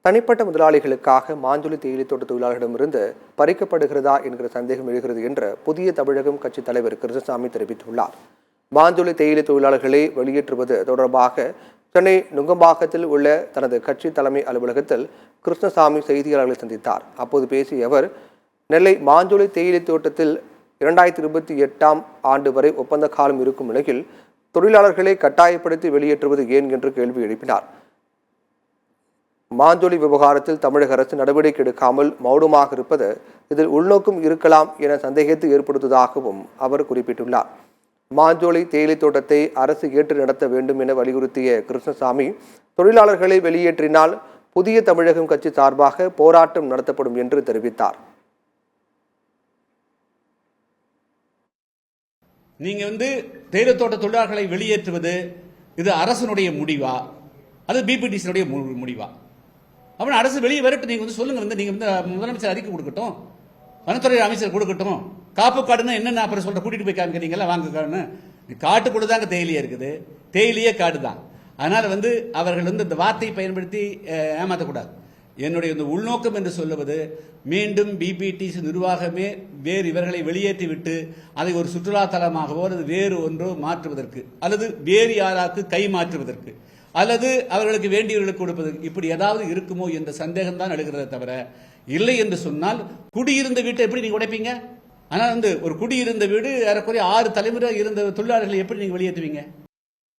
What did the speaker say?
தனிப்பட்ட முதலாளிகளுக்காக மாஞ்சொலி தேயிலை தோட்ட தொழிலாளர்களிடமிருந்து பறிக்கப்படுகிறதா என்கிற சந்தேகம் எழுகிறது என்று புதிய தமிழகம் கட்சி தலைவர் கிருஷ்ணசாமி தெரிவித்துள்ளார். மாஞ்சொலி தேயிலை தொழிலாளர்களை வெளியேற்றுவது தொடர்பாக சென்னை நுங்கம்பாக்கத்தில் உள்ள தனது கட்சி தலைமை அலுவலகத்தில் கிருஷ்ணசாமி செய்தியாளர்களை சந்தித்தார். அப்போது பேசிய அவர், நெல்லை மாஞ்சொலி தேயிலை தோட்டத்தில் 2028ஆம் ஆண்டு வரை ஒப்பந்த காலம் இருக்கும் நிலையில் தொழிலாளர்களை கட்டாயப்படுத்தி வெளியேற்றுவது ஏன் என்று கேள்வி எழுப்பினார். மாஞ்சொலி விவகாரத்தில் தமிழக அரசு நடவடிக்கை எடுக்காமல் மௌனமாக இருப்பது இதில் உள்நோக்கம் இருக்கலாம் என சந்தேகத்தை ஏற்படுத்துவதாகவும் அவர் குறிப்பிட்டுள்ளார். மாஞ்சோலை தேயிலை தோட்டத்தை அரசு ஏற்று நடத்த வேண்டும் என வலியுறுத்திய கிருஷ்ணசாமி, தொழிலாளர்களை வெளியேற்றினால் புதிய தமிழகம் கட்சி சார்பாக போராட்டம் நடத்தப்படும் என்று தெரிவித்தார். நீங்க தேயிலை தோட்ட தொழிலாளர்களை வெளியேற்றுவது இது அரசனுடைய முடிவா, அது பிபிடிசியுடைய முடிவா? அப்படின்னு அரசு வெளியே வரட்டும். நீங்க சொல்லுங்க, நீங்க முதலமைச்சர் அறிக்கை கொடுக்கட்டும், வனத்துறை அமைச்சர் கொடுக்கட்டும். காப்பு காடுன்னு என்னென்ன அப்புறம் சொல்ற கூட்டிட்டு போய் காமிக்கிறீங்களா? வாங்க காடுன்னு காட்டுக்குள்ள தாங்க தேயிலையே இருக்குது, தேயிலையே காடு தான். அதனால அவர்கள் இந்த வார்த்தையை பயன்படுத்தி ஏமாற்றக்கூடாது. என்னுடைய இந்த உள்நோக்கம் என்று சொல்லுவது, மீண்டும் பிபிடிசி நிர்வாகமே வேறு இவர்களை வெளியேற்றி விட்டு அதை ஒரு சுற்றுலா தலமாகவோ அல்லது வேறு ஒன்றோ மாற்றுவதற்கு, அல்லது வேறு யாராக்கு கை மாற்றுவதற்கு, அல்லது அவர்களுக்கு வேண்டியவர்களுக்கு கொடுப்பதற்கு, இப்படி ஏதாவது இருக்குமோ என்ற சந்தேகம் தான் எழுகிறத தவிர, இல்லை என்று சொன்னால் குடியிருந்த வீட்டை எப்படி நீங்க உடைப்பீங்க? ஆனால் ஒரு குடியிருந்த வீடு ஏறக்குறைய 6 தலைமுறை இருந்த தொழிலாளர்களை எப்படி நீங்க வெளியேற்றுவீங்க?